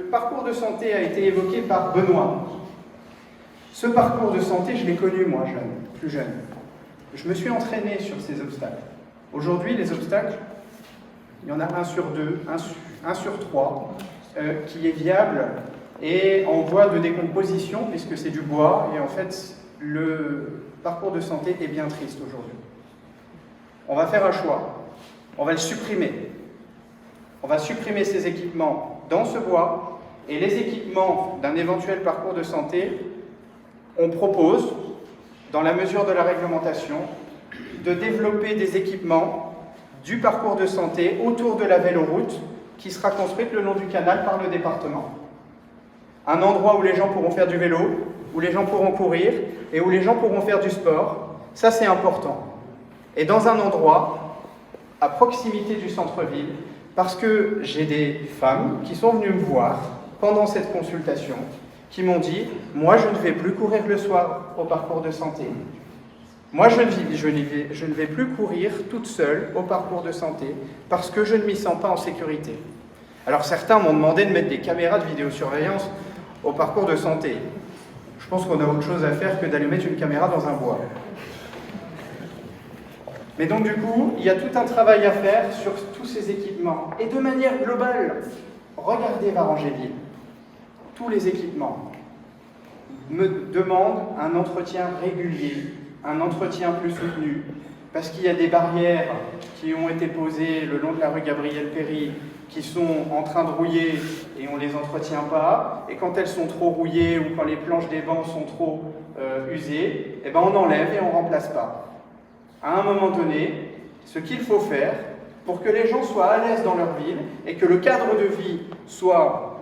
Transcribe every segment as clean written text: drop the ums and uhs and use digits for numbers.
parcours de santé a été évoqué par Benoît. Ce parcours de santé, je l'ai connu moi, plus jeune. Je me suis entraîné sur ces obstacles. Aujourd'hui, les obstacles, il y en a 1 sur 2, 1 sur 3, qui est viable et en voie de décomposition, puisque c'est du bois, et en fait, le parcours de santé est bien triste aujourd'hui. On va faire un choix, on va le supprimer. On va supprimer ces équipements dans ce bois, et les équipements d'un éventuel parcours de santé, on propose, dans la mesure de la réglementation, de développer des équipements du parcours de santé autour de la véloroute qui sera construite le long du canal par le département. Un endroit où les gens pourront faire du vélo, où les gens pourront courir et où les gens pourront faire du sport. Ça, c'est important. Et dans un endroit à proximité du centre-ville, parce que j'ai des femmes qui sont venues me voir pendant cette consultation, qui m'ont dit « Moi, je ne vais plus courir le soir au parcours de santé. Moi, je ne vais plus courir toute seule au parcours de santé parce que je ne m'y sens pas en sécurité. » Alors certains m'ont demandé de mettre des caméras de vidéosurveillance au parcours de santé. Je pense qu'on a autre chose à faire que d'aller mettre une caméra dans un bois. Mais donc du coup, il y a tout un travail à faire sur tous ces équipements. Et de manière globale, regardez Varangéville. Tous les équipements me demandent un entretien régulier, un entretien plus soutenu, parce qu'il y a des barrières qui ont été posées le long de la rue Gabriel-Péri, qui sont en train de rouiller et on ne les entretient pas, et quand elles sont trop rouillées ou quand les planches des bancs sont trop usées, eh ben on enlève et on ne remplace pas. À un moment donné, ce qu'il faut faire pour que les gens soient à l'aise dans leur ville et que le cadre de vie soit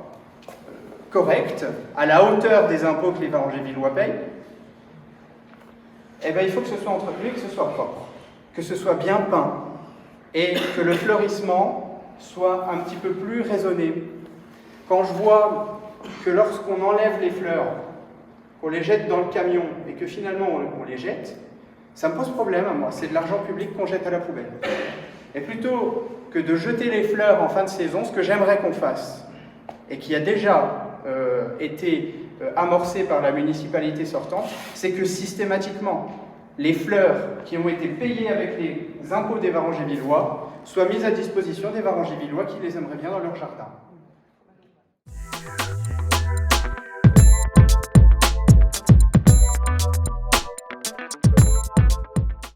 correct, à la hauteur des impôts que les Varangévillois payent, eh ben, il faut que ce soit entretenu, que ce soit propre, que ce soit bien peint et que le fleurissement soit un petit peu plus raisonné. Quand je vois que lorsqu'on enlève les fleurs, qu'on les jette dans le camion et que finalement on les jette, ça me pose problème à moi, c'est de l'argent public qu'on jette à la poubelle. Et plutôt que de jeter les fleurs en fin de saison, ce que j'aimerais qu'on fasse, et qui a déjà été amorcé par la municipalité sortante, c'est que systématiquement, les fleurs qui ont été payées avec les impôts des Varangévillois soient mises à disposition des Varangévillois qui les aimeraient bien dans leur jardin.